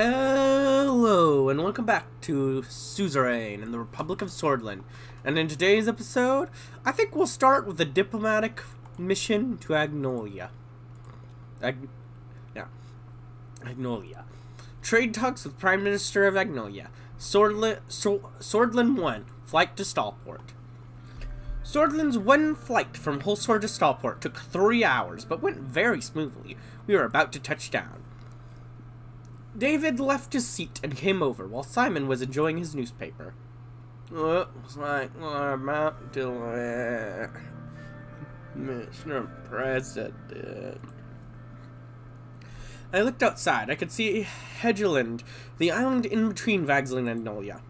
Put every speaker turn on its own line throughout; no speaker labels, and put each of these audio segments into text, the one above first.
Hello, and welcome back to Suzerain in the Republic of Swordland. And in today's episode, I think we'll start with a diplomatic mission to Agnolia. Agnolia. Trade talks with Prime Minister of Agnolia. Swordland 1, flight to Stallport. Swordland's one flight from Holsor to Stallport took 3 hours, but went very smoothly. We were about to touch down. David left his seat and came over while Simon was enjoying his newspaper. Looks like we're about to Mr. President. I looked outside. I could see Hedgeland, the island in between Vagsling and Agnolia.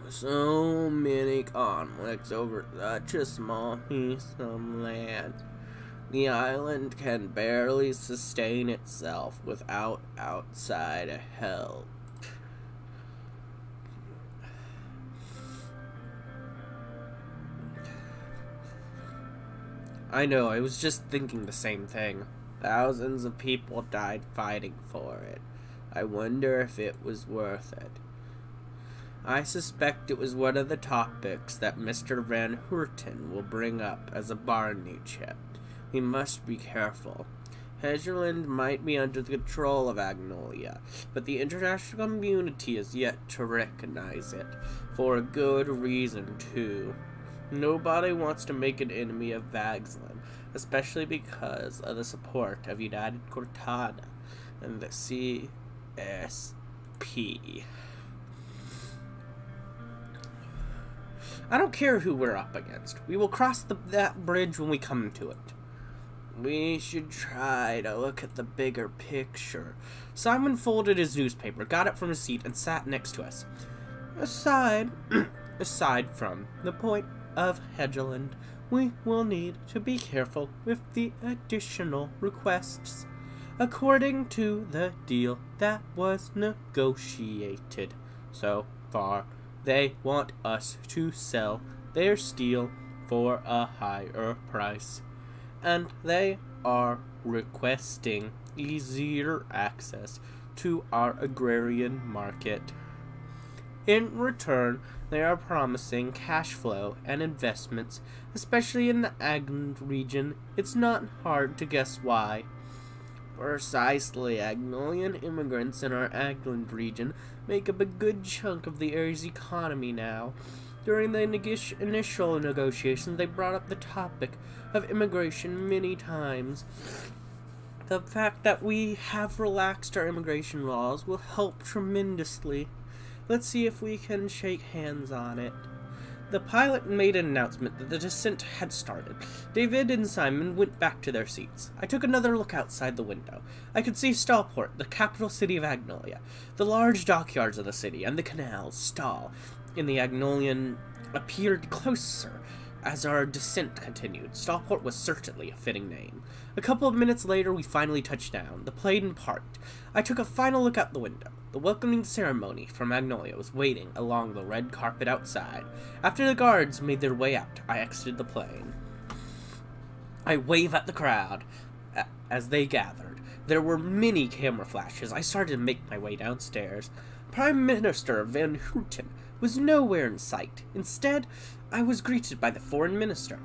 So many conflicts over such a small piece of land. The island can barely sustain itself without outside help. I know, I was just thinking the same thing. Thousands of people died fighting for it. I wonder if it was worth it. I suspect it was one of the topics that Mr. Van Houten will bring up as a Barney chip. We must be careful. Hedgeland might be under the control of Agnolia, but the international community is yet to recognize it, for a good reason, too. Nobody wants to make an enemy of Vagsland, especially because of the support of United Cortana and the CSP. I don't care who we're up against. We will cross that bridge when we come to it. We should try to look at the bigger picture. Simon folded his newspaper, got up from his seat, and sat next to us. Aside from the point of Hedgeland, we will need to be careful with the additional requests. According to the deal that was negotiated so far, they want us to sell their steel for a higher price. And they are requesting easier access to our agrarian market. In return, they are promising cash flow and investments, especially in the Agland region. It's not hard to guess why. Precisely, Agnolian immigrants in our Agland region make up a good chunk of the area's economy now. During the initial negotiations, they brought up the topic of immigration many times. The fact that we have relaxed our immigration laws will help tremendously. Let's see if we can shake hands on it. The pilot made an announcement that the descent had started. David and Simon went back to their seats. I took another look outside the window. I could see Stallport, the capital city of Agnolia. The large dockyards of the city and the canals, Stall, in the Agnolian appeared closer as our descent continued. Stallport was certainly a fitting name. A couple of minutes later, we finally touched down. The plane parked. I took a final look out the window. The welcoming ceremony from Agnolia was waiting along the red carpet outside. After the guards made their way out, I exited the plane. I waved at the crowd as they gathered. There were many camera flashes. I started to make my way downstairs. Prime Minister Van Houten was nowhere in sight. Instead, I was greeted by the foreign minister.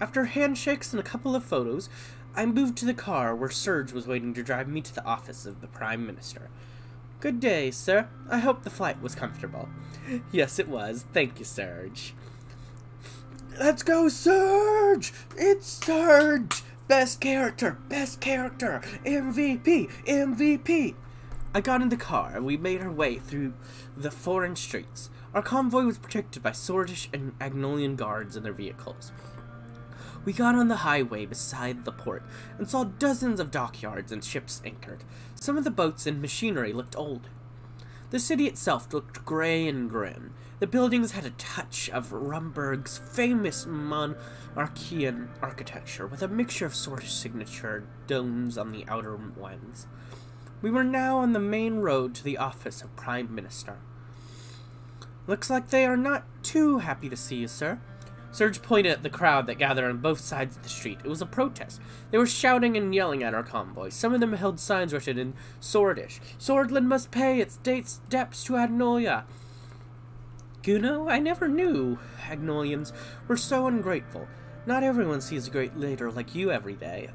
After handshakes and a couple of photos, I moved to the car where Serge was waiting to drive me to the office of the Prime Minister. Good day, sir. I hope the flight was comfortable. Yes, it was. Thank you, Serge. Let's go, Serge! It's Serge! Best character! Best character! MVP! MVP! I got in the car and we made our way through the foreign streets. Our convoy was protected by Swordish and Agnolian guards in their vehicles. We got on the highway beside the port and saw dozens of dockyards and ships anchored. Some of the boats and machinery looked old. The city itself looked gray and grim. The buildings had a touch of Rumburg's famous monarchian architecture, with a mixture of Swordish signature domes on the outer ones. We were now on the main road to the office of Prime Minister. Looks like they are not too happy to see you, sir. Serge pointed at the crowd that gathered on both sides of the street. It was a protest. They were shouting and yelling at our convoy. Some of them held signs written in Swordish. Swordland must pay its debts to Agnolia. Guno, I never knew Agnolians were so ungrateful. Not everyone sees a great leader like you every day.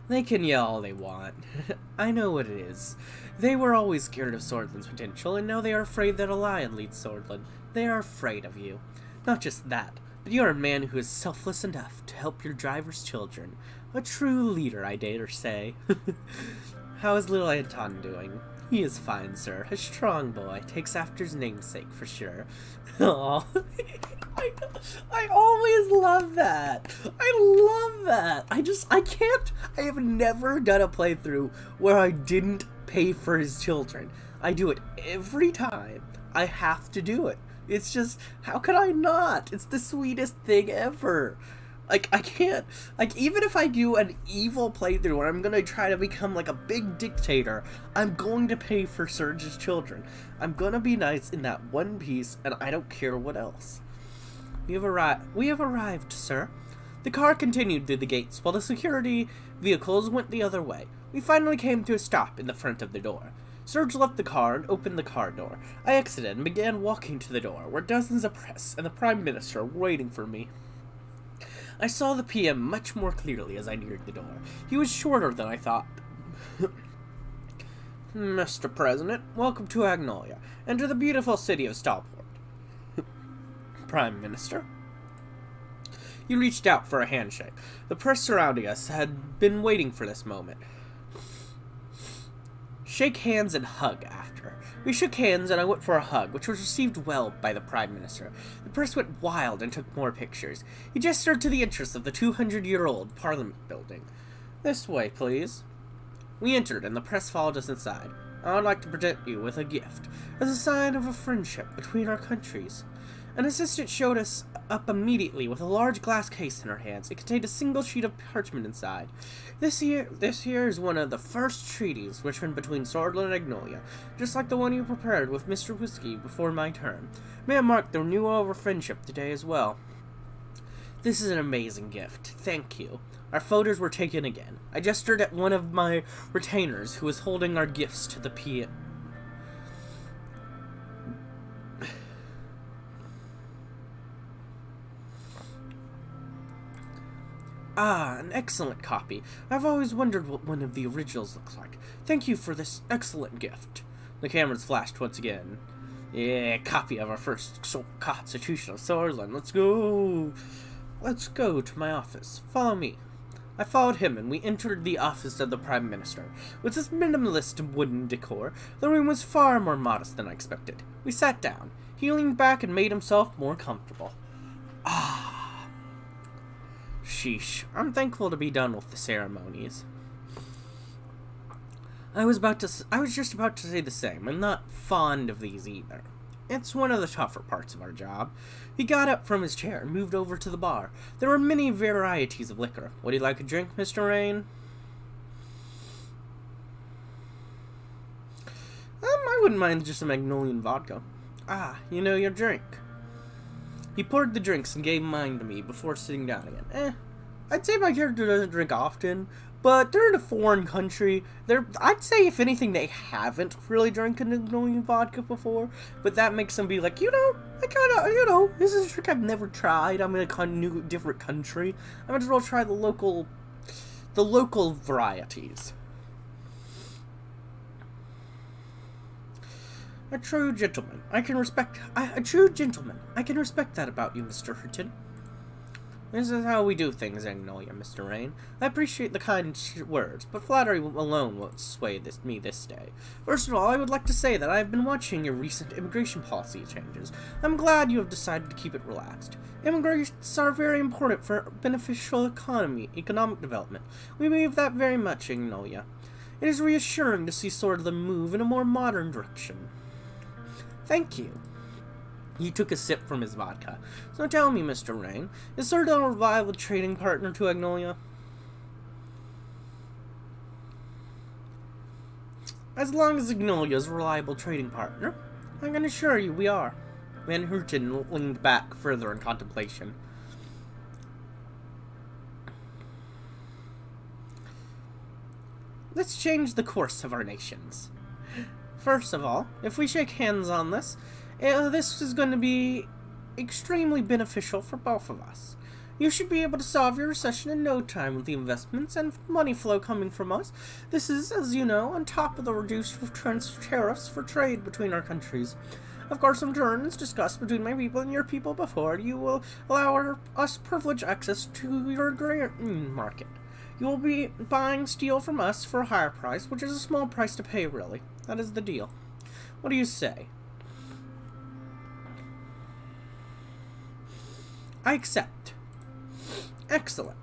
They can yell all they want. I know what it is. They were always scared of Swordland's potential, and now they are afraid that a lion leads Swordland. They are afraid of you. Not just that, but you are a man who is selfless enough to help your driver's children. A true leader, I dare say. How is little Anton doing? He is fine, sir. A strong boy. Takes after his namesake, for sure. Aww. I always love that. I love that. I have never done a playthrough where I didn't pay for his children. I do it every time. I have to do it. It's just, how could I not? It's the sweetest thing ever. Like, I can't, like, even if I do an evil playthrough where I'm gonna try to become, like, a big dictator, I'm going to pay for Serge's children. I'm gonna be nice in that one piece, and I don't care what else. We have arrived, sir. The car continued through the gates, while the security vehicles went the other way. We finally came to a stop in the front of the door. Serge left the car and opened the car door. I exited and began walking to the door, where dozens of press and the Prime Minister were waiting for me. I saw the PM much more clearly as I neared the door. He was shorter than I thought. Mr. President, welcome to Agnolia, and to the beautiful city of Stalport. Prime Minister. He reached out for a handshake. The press surrounding us had been waiting for this moment. Shake hands and hug after. We shook hands and I went for a hug, which was received well by the Prime Minister. The press went wild and took more pictures. He gestured to the entrance of the 200-year-old Parliament building. This way, please. We entered and the press followed us inside. I would like to present you with a gift, as a sign of a friendship between our countries. An assistant showed us up immediately with a large glass case in her hands. It contained a single sheet of parchment inside. This here is one of the first treaties written between Swordland and Agnolia, just like the one you prepared with Mr. Whiskey before my term. May I mark the renewal of our friendship today as well. This is an amazing gift. Thank you. Our photos were taken again. I gestured at one of my retainers who was holding our gifts to the PM. Ah, an excellent copy. I've always wondered what one of the originals looks like. Thank you for this excellent gift. The cameras flashed once again. Yeah, copy of our first Constitution of Swordland. Let's go. Let's go to my office. Follow me. I followed him, and we entered the office of the Prime Minister. With this minimalist wooden decor, the room was far more modest than I expected. We sat down. He leaned back and made himself more comfortable. Ah. Sheesh. I'm thankful to be done with the ceremonies. I was just about to say the same. I'm not fond of these either. It's one of the tougher parts of our job. He got up from his chair and moved over to the bar. There were many varieties of liquor. Would you like a drink, Mr. Rain? I wouldn't mind just some Magnolian vodka. Ah, you know your drink. He poured the drinks and gave mine to me before sitting down again. I'd say my character doesn't drink often, but they're in a foreign country. I'd say, if anything, they haven't really drank an Magnolian vodka before, but that makes them be like, this is a drink I've never tried. I'm in a different country. I might as well try the local varieties. A true gentleman. I can respect that about you, Mr. Hurton. This is how we do things, Agnolia, Mr. Rain. I appreciate the kind words, but flattery alone won't sway me this day. First of all, I would like to say that I have been watching your recent immigration policy changes. I'm glad you have decided to keep it relaxed. Immigrants are very important for beneficial economic development. We believe that very much, Agnolia. It is reassuring to see Swordland move in a more modern direction. Thank you. He took a sip from his vodka. So tell me, Mr. Rain, is Swordland a reliable trading partner to Agnolia? As long as Agnolia is a reliable trading partner, I can assure you we are. Van Houten leaned back further in contemplation. Let's change the course of our nations. First of all, if we shake hands on this, this is going to be extremely beneficial for both of us. You should be able to solve your recession in no time with the investments and money flow coming from us. This is, as you know, on top of the reduced tariffs for trade between our countries. Of course, in turn, as discussed between my people and your people before, you will allow us privileged access to your agrarian market. You will be buying steel from us for a higher price, which is a small price to pay, really. That is the deal. What do you say? I accept. Excellent.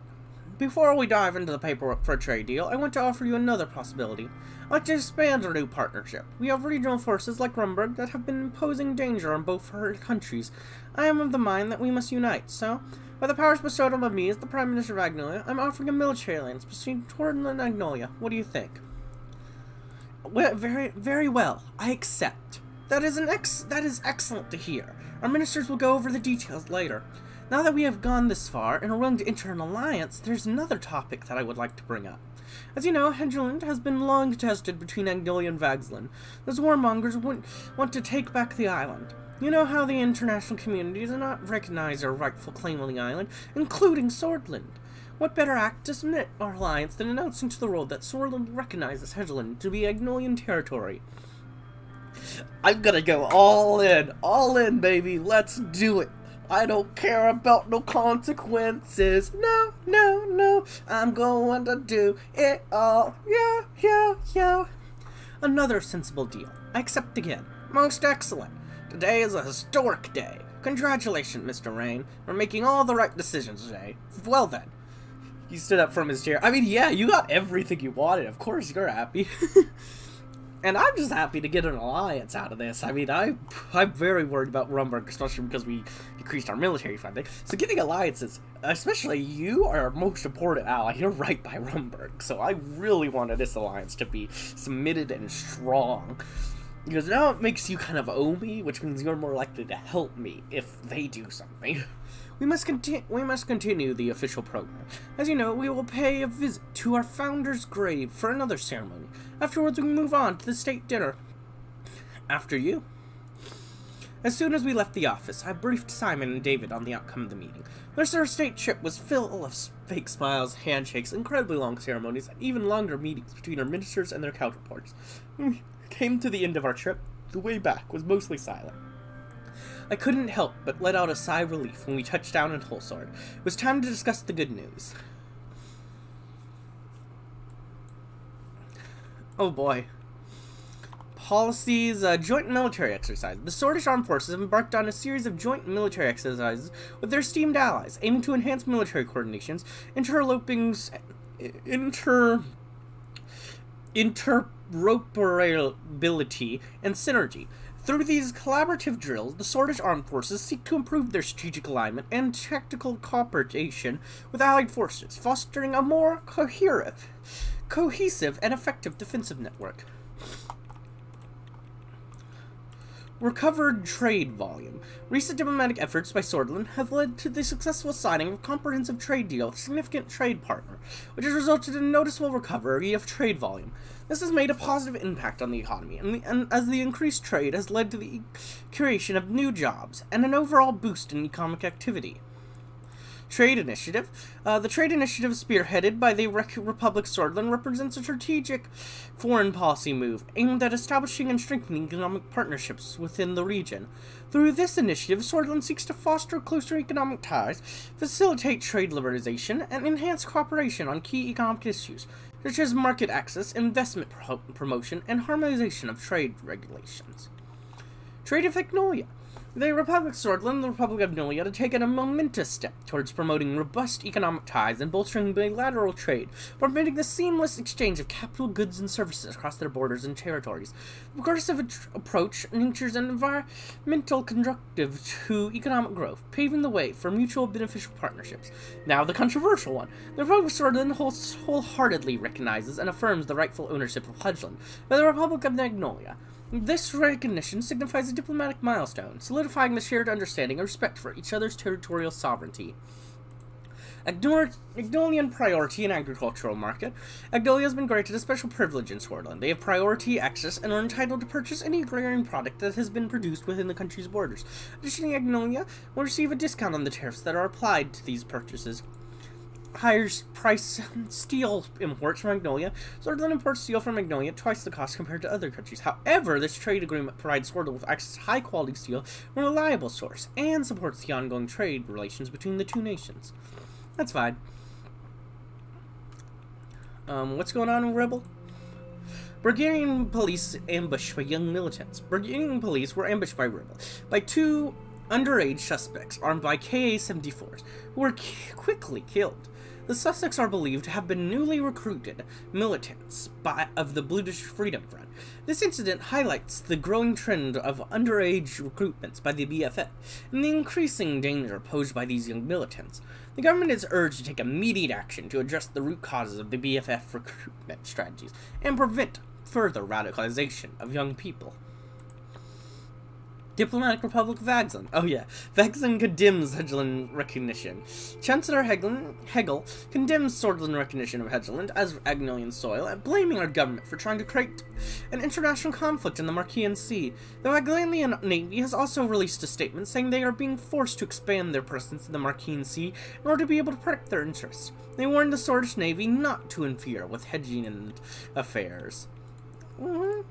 Before we dive into the paperwork for a trade deal, I want to offer you another possibility. I'd like to expand our new partnership. We have regional forces like Rumberg that have been imposing danger on both our countries. I am of the mind that we must unite, so, by the powers bestowed on me as the Prime Minister of Agnolia, I'm offering a military alliance between Torden and Agnolia. What do you think? Well, very well. I accept. That is excellent to hear. Our ministers will go over the details later. Now that we have gone this far and are willing to enter an alliance, there's another topic that I would like to bring up. As you know, Hedgeland has been long contested between Agnolia and Vagsland. Those warmongers want to take back the island. You know how the international community does not recognize our rightful claim on the island, including Swordland. What better act to submit our alliance than announcing to the world that Swordland recognizes Hedgeland to be Agnolian territory? I'm gonna go all in, baby. Let's do it. I don't care about no consequences. No. I'm going to do it all. Yeah. Another sensible deal. I accept again. Most excellent. Today is a historic day. Congratulations, Mr. Rain. We're making all the right decisions today. Well then. He stood up from his chair. I mean, yeah, you got everything you wanted. Of course you're happy. And I'm just happy to get an alliance out of this. I mean, I'm very worried about Rumberg, especially because we decreased our military funding. So getting alliances, especially you, are our most important ally. You're right by Rumberg. So I really wanted this alliance to be submitted and strong. Because now it makes you kind of owe me, which means you're more likely to help me if they do something. We must continue the official program. As you know, we will pay a visit to our founder's grave for another ceremony. Afterwards, we move on to the state dinner. After you. As soon as we left the office, I briefed Simon and David on the outcome of the meeting. Their state trip was full of fake smiles, handshakes, incredibly long ceremonies, and even longer meetings between our ministers and their counterparts. When we came to the end of our trip, the way back was mostly silent. I couldn't help but let out a sigh of relief when we touched down in Holsard. It was time to discuss the good news. Oh boy. Policies, joint military exercise. The Swordische Armed Forces have embarked on a series of joint military exercises with their esteemed allies, aiming to enhance military coordinations, interoperability, and synergy. Through these collaborative drills, the Swordische Armed Forces seek to improve their strategic alignment and tactical cooperation with allied forces, fostering a more cohesive and effective defensive network. Recovered trade volume. Recent diplomatic efforts by Swordland have led to the successful signing of a comprehensive trade deal with a significant trade partner, which has resulted in a noticeable recovery of trade volume. This has made a positive impact on the economy, and as the increased trade has led to the creation of new jobs and an overall boost in economic activity. Trade Initiative. The Trade Initiative, spearheaded by the Republic Swordland, represents a strategic foreign policy move aimed at establishing and strengthening economic partnerships within the region. Through this initiative, Swordland seeks to foster closer economic ties, facilitate trade liberalization, and enhance cooperation on key economic issues, such as market access, investment promotion, and harmonization of trade regulations. Trade of Agnolia. The Republic of Swordland and the Republic of Nolia have taken a momentous step towards promoting robust economic ties and bolstering bilateral trade, permitting the seamless exchange of capital, goods, and services across their borders and territories. The progressive approach nurtures an environmental conducive to economic growth, paving the way for mutual beneficial partnerships. Now the controversial one. The Republic of Swordland wholeheartedly recognizes and affirms the rightful ownership of Hedgeland by the Republic of Magnolia. This recognition signifies a diplomatic milestone, solidifying the shared understanding and respect for each other's territorial sovereignty. Agnolian priority in agricultural market. Agnolia has been granted a special privilege in Swordland. They have priority access and are entitled to purchase any agrarian product that has been produced within the country's borders. Additionally, Agnolia will receive a discount on the tariffs that are applied to these purchases. Higher price steel imports from Magnolia. Swordland imports steel from Magnolia at twice the cost compared to other countries. However, this trade agreement provides Swordland with access to high-quality steel from a reliable source and supports the ongoing trade relations between the two nations. That's fine. What's going on in Rebel? Bulgarian police ambushed by young militants. Bulgarian police were ambushed by Rebel by two underage suspects armed by Ka-74s, who were quickly killed. The suspects are believed to have been newly recruited militants of the British Freedom Front. This incident highlights the growing trend of underage recruitments by the BFF and the increasing danger posed by these young militants. The government is urged to take immediate action to address the root causes of the BFF recruitment strategies and prevent further radicalization of young people. Diplomatic Republic of Vaxland. Oh yeah, Vaxland condemns Hedgeland recognition. Chancellor Hegel condemns Swordland recognition of Hedgeland as Agnolian soil, blaming our government for trying to create an international conflict in the Marquian Sea. The Agnolian Navy has also released a statement saying they are being forced to expand their presence in the Marquian Sea in order to be able to protect their interests. They warned the Swordlish Navy not to interfere with Hedgeland affairs.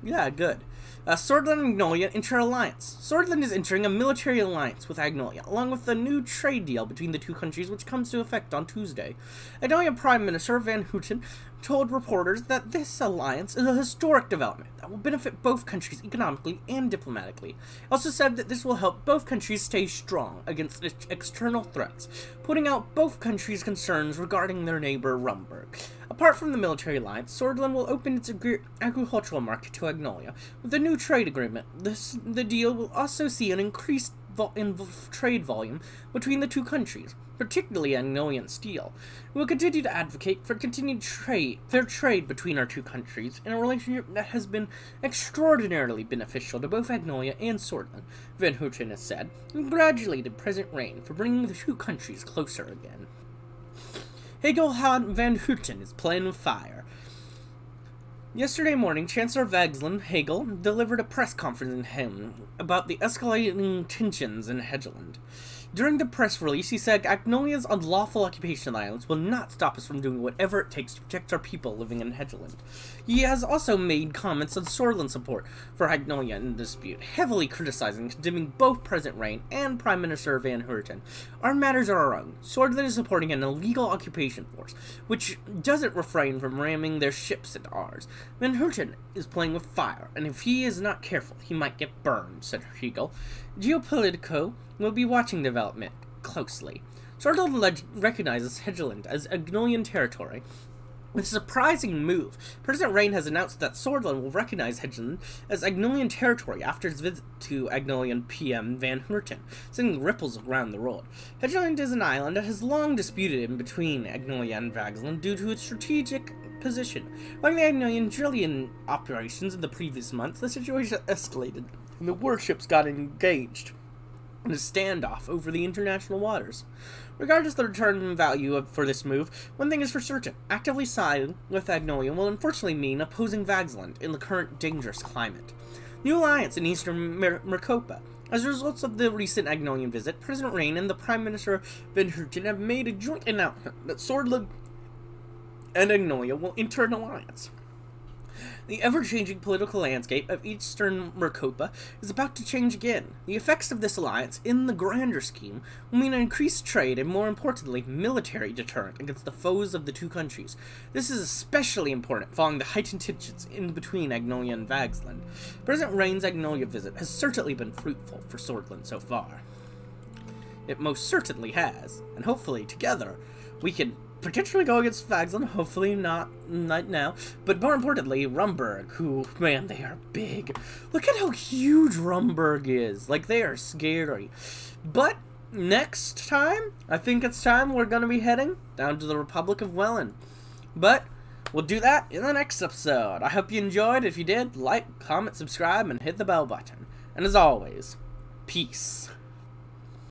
Yeah, good. Swordland and Agnolia enter alliance. Swordland is entering a military alliance with Agnolia, along with the new trade deal between the two countries, which comes to effect on Tuesday. Agnolia Prime Minister Van Houten told reporters that this alliance is a historic development that will benefit both countries economically and diplomatically. He also said that this will help both countries stay strong against external threats, putting out both countries' concerns regarding their neighbor Rumburg. Apart from the military alliance, Swordland will open its agricultural market to Agnolia. With the new trade agreement, the deal will also see an increased trade volume between the two countries, particularly Agnolian steel. We will continue to advocate for continued fair trade between our two countries in a relationship that has been extraordinarily beneficial to both Agnolia and Swordland, Van Houten has said, and congratulated President Reign for bringing the two countries closer again. Hegel Van Houten is playing with fire. Yesterday morning, Chancellor Vaxland Hegel delivered a press conference in Helm about the escalating tensions in Hedgeland. During the press release, he said Agnolia's unlawful occupation of the islands will not stop us from doing whatever it takes to protect our people living in Hedgeland. He has also made comments on Swordland's support for Agnolia in the dispute, heavily criticizing and condemning both President Reign and Prime Minister Van Houten. Our matters are our own. Swordland is supporting an illegal occupation force, which doesn't refrain from ramming their ships into ours. Van Houten is playing with fire, and if he is not careful, he might get burned, said Hegel. Geopolitico will be watching development closely. Swordland recognizes Hedgeland as Agnolian territory. With a surprising move, President Reign has announced that Swordland will recognize Hedgeland as Agnolian territory after his visit to Agnolian PM Van Houten, sending ripples around the world. Hedgeland is an island that has long disputed in between Agnolia and Vaxland due to its strategic position. Like the Agnolian drilling operations in the previous months, the situation escalated, and the warships got engaged in a standoff over the international waters. Regardless of the return value for this move, one thing is for certain: actively siding with Agnolia will unfortunately mean opposing Vaxland in the current dangerous climate. New alliance in eastern Maricopa. As a result of the recent Agnolian visit, President Reign and the Prime Minister Van Houten have made a joint announcement that Swordland and Agnolia will enter an alliance. The ever-changing political landscape of Eastern Mercopa is about to change again. The effects of this alliance, in the grander scheme, will mean increased trade and, more importantly, military deterrent against the foes of the two countries. This is especially important following the heightened tensions in between Agnolia and Vagsland. President Rain's Agnolia visit has certainly been fruitful for Swordland so far. It most certainly has, and hopefully, together, we can potentially go against Vagsland, hopefully not right now, but more importantly, Rumburg, who, man, they are big. Look at how huge Rumburg is. Like, they are scary. But next time, I think it's time we're going to be heading down to the Republic of Welland. But we'll do that in the next episode. I hope you enjoyed. If you did, like, comment, subscribe, and hit the bell button. And as always, peace.